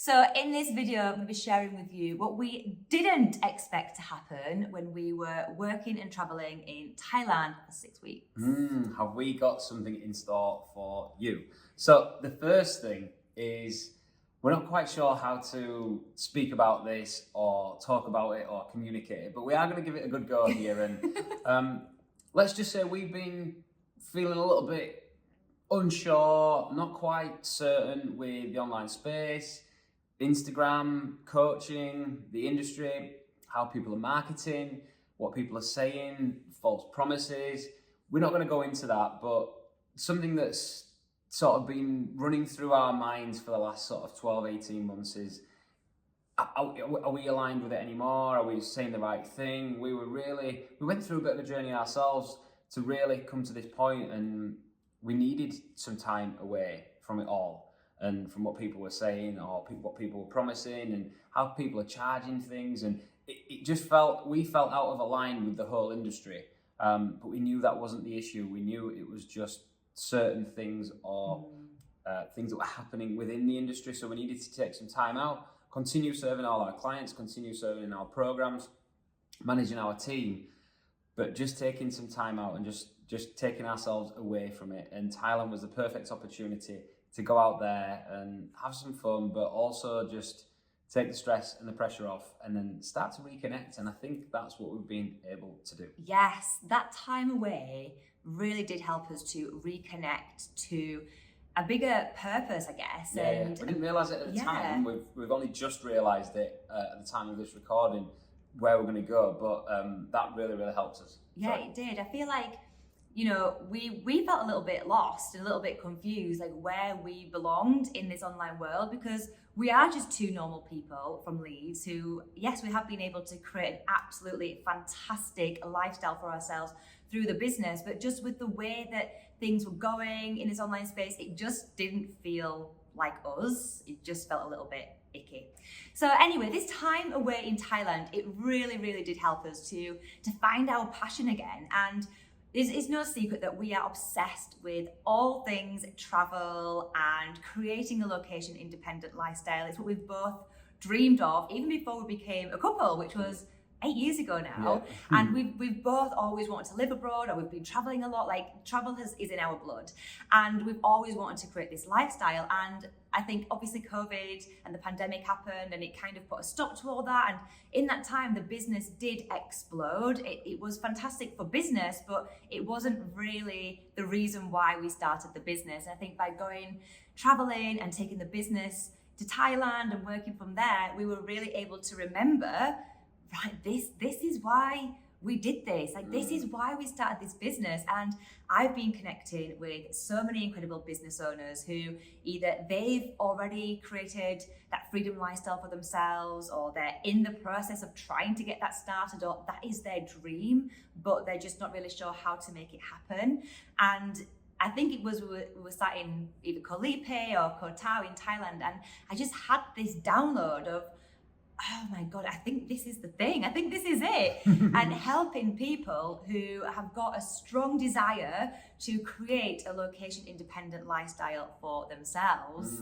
So in this video, I'm going to be sharing with you what we didn't expect to happen when we were working and traveling in Thailand for 6 weeks. Have we got something in store for you? So the first thing is we're not quite sure how to speak about this or talk about it or communicate it, but we are going to give it a good go here. And let's just say we've been feeling a little bit unsure, not quite certain with the online space, Instagram, coaching, the industry, how people are marketing, what people are saying, false promises. We're not going to go into that, but something that's sort of been running through our minds for the last sort of 12, 18 months is, are we aligned with it anymore? Are we saying the right thing? We went through a bit of a journey ourselves to really come to this point, and we needed some time away from it all and from what people were saying or what people were promising and how people are charging things. And we felt out of line with the whole industry. But we knew that wasn't the issue. We knew it was just certain things or things that were happening within the industry. So we needed to take some time out, continue serving all our clients, continue serving in our programs, managing our team, but just taking some time out and just taking ourselves away from it. And Thailand was the perfect opportunity to go out there and have some fun, but also just take the stress and the pressure off and then start to reconnect. And I think that's what we've been able to do. Yes, that time away really did help us to reconnect to a bigger purpose, I guess. And we didn't realise it at the time. We've only just realised it at the time of this recording where we're going to go, but that really helped us. Yeah, it did. I feel like, we felt a little bit lost and a little bit confused, like where we belonged in this online world, because we are just two normal people from Leeds who, yes, we have been able to create an absolutely fantastic lifestyle for ourselves through the business, but just with the way that things were going in this online space, it just didn't feel like us. It just felt a little bit icky. So anyway, this time away in Thailand, it really did help us to find our passion again. And it's no secret that we are obsessed with all things travel and creating a location independent lifestyle. It's what we've both dreamed of even before we became a couple, which was 8 years ago now. Yeah. And we've both always wanted to live abroad, or we've been traveling a lot. Like travel is in our blood, and we've always wanted to create this lifestyle. And I think obviously COVID and the pandemic happened, and it kind of put a stop to all that. And in that time, the business did explode. It was fantastic for business, but it wasn't really the reason why we started the business. And I think by going traveling and taking the business to Thailand and working from there, we were really able to remember, right, this is why we did this. Like, this is why we started this business. And I've been connecting with so many incredible business owners who either they've already created that freedom lifestyle for themselves, or they're in the process of trying to get that started, or that is their dream, but they're just not really sure how to make it happen. And I think it was, we were sat in either Koh Lipe or Koh Tao in Thailand, and I just had this download of, oh my God, I think this is the thing. I think this is it. And helping people who have got a strong desire to create a location independent lifestyle for themselves.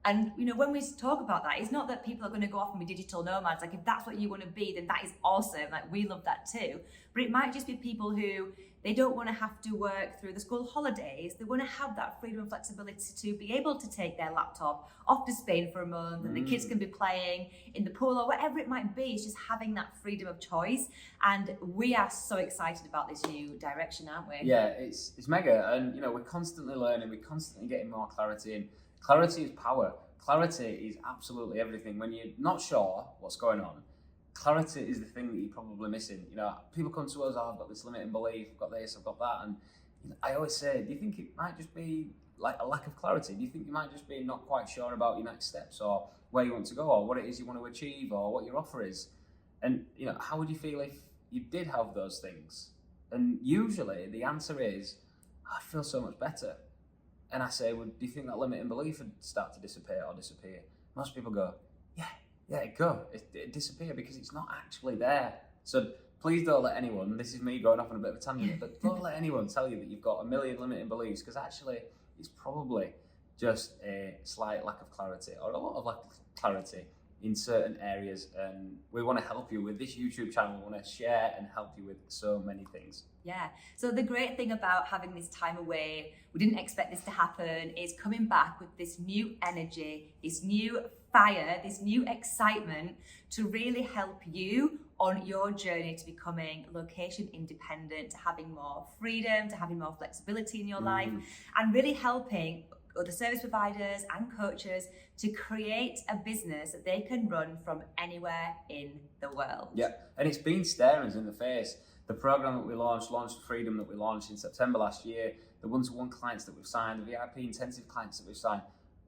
And when we talk about that, it's not that people are going to go off and be digital nomads. Like, if that's what you want to be, then that is awesome. Like, we love that too. But it might just be people who, they don't want to have to work through the school holidays. They want to have that freedom and flexibility to be able to take their laptop off to Spain for a month, and the kids can be playing in the pool or whatever it might be. It's just having that freedom of choice. And we are so excited about this new direction, aren't we? Yeah, it's mega. And we're constantly learning, we're constantly getting more clarity. And clarity is power. Clarity is absolutely everything. When you're not sure what's going on, clarity is the thing that you're probably missing. People come to us, oh, I've got this limiting belief, I've got this, I've got that. And I always say, do you think it might just be like a lack of clarity? Do you think you might just be not quite sure about your next steps, or where you want to go, or what it is you want to achieve, or what your offer is? And how would you feel if you did have those things? And usually the answer is, I feel so much better. And I say, well, do you think that limiting belief would start to disappear? Most people go, yeah, it disappear, because it's not actually there. So please don't let anyone, this is me going off on a bit of a tangent, but don't let anyone tell you that you've got a million limiting beliefs, because actually it's probably just a slight lack of clarity, or a lot of clarity in certain areas, and we want to help you with this YouTube channel. We want to share and help you with so many things. Yeah. So the great thing about having this time away, we didn't expect this to happen, is coming back with this new energy, this new fire, this new excitement to really help you on your journey to becoming location independent, to having more freedom, to having more flexibility in your life, and really helping other service providers and coaches to create a business that they can run from anywhere in the world. Yeah, and it's been staring us in the face. The program that we launched Freedom, that we launched in September last year, the one-to-one clients that we've signed, the VIP intensive clients that we've signed,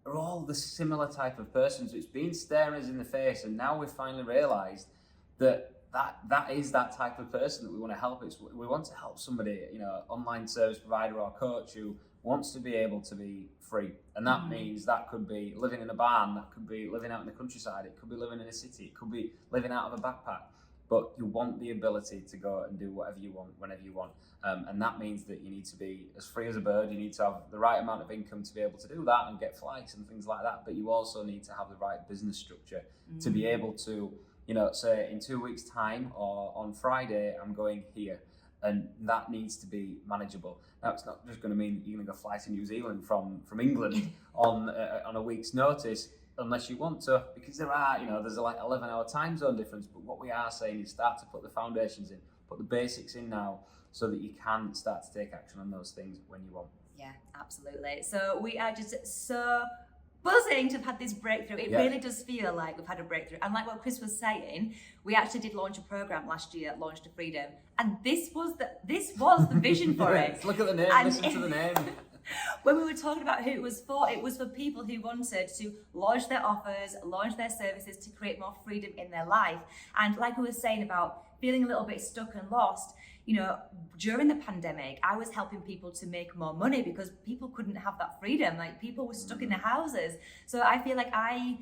are all the similar type of persons. It's been staring us in the face, and now we've finally realised that is that type of person that we want to help. We want to help somebody, online service provider or coach who wants to be able to be free. And that means that could be living in a barn, that could be living out in the countryside, it could be living in a city, it could be living out of a backpack. But you want the ability to go and do whatever you want, whenever you want. And that means that you need to be as free as a bird. You need to have the right amount of income to be able to do that and get flights and things like that. But you also need to have the right business structure to be able to, say in 2 weeks' time or on Friday, I'm going here. And that needs to be manageable. Now, it's not just going to mean you're going to go fly to New Zealand from England on a week's notice, unless you want to, because there's a 11-hour time zone difference. But what we are saying is start to put the foundations in, put the basics in now, so that you can start to take action on those things when you want. Yeah, absolutely. So we are just so buzzing to have had this breakthrough. It really does feel like we've had a breakthrough. And like what Chris was saying, we actually did launch a program last year, Launch to Freedom, and this was the vision for it. Look at the name, listen to the name. When we were talking about who it was for people who wanted to launch their offers, launch their services to create more freedom in their life. And like we were saying about feeling a little bit stuck and lost, during the pandemic, I was helping people to make more money because people couldn't have that freedom. Like, people were stuck in their houses. So I feel like I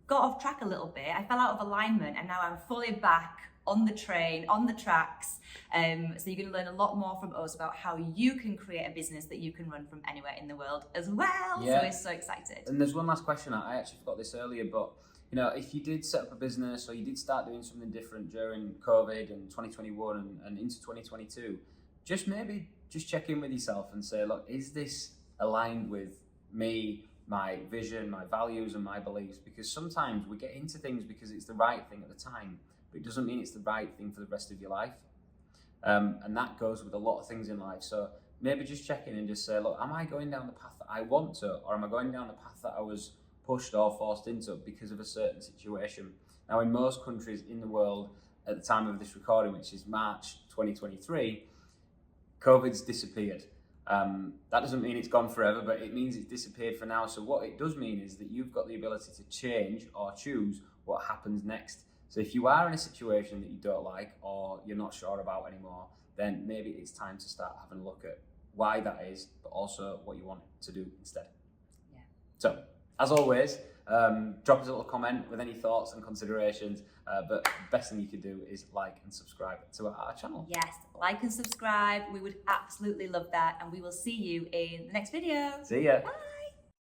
got off track a little bit. I fell out of alignment, and now I'm fully back on the train, on the tracks. So you're going to learn a lot more from us about how you can create a business that you can run from anywhere in the world as well. Yeah. So we're so excited. And there's one last question. I actually forgot this earlier, but if you did set up a business or you did start doing something different during COVID and 2021 and into 2022, just check in with yourself and say, look, is this aligned with me, my vision, my values and my beliefs? Because sometimes we get into things because it's the right thing at the time, but it doesn't mean it's the right thing for the rest of your life. And that goes with a lot of things in life. So maybe just check in and just say, look, am I going down the path that I want to, or am I going down the path that I was pushed or forced into because of a certain situation? Now, in most countries in the world at the time of this recording, which is March 2023, COVID's disappeared. That doesn't mean it's gone forever, but it means it's disappeared for now. So what it does mean is that you've got the ability to change or choose what happens next. So if you are in a situation that you don't like or you're not sure about anymore, then maybe it's time to start having a look at why that is, but also what you want to do instead. Yeah. So, as always, drop us a little comment with any thoughts and considerations, but the best thing you could do is like and subscribe to our channel. Yes, like and subscribe. We would absolutely love that, and we will see you in the next video. See ya. Bye.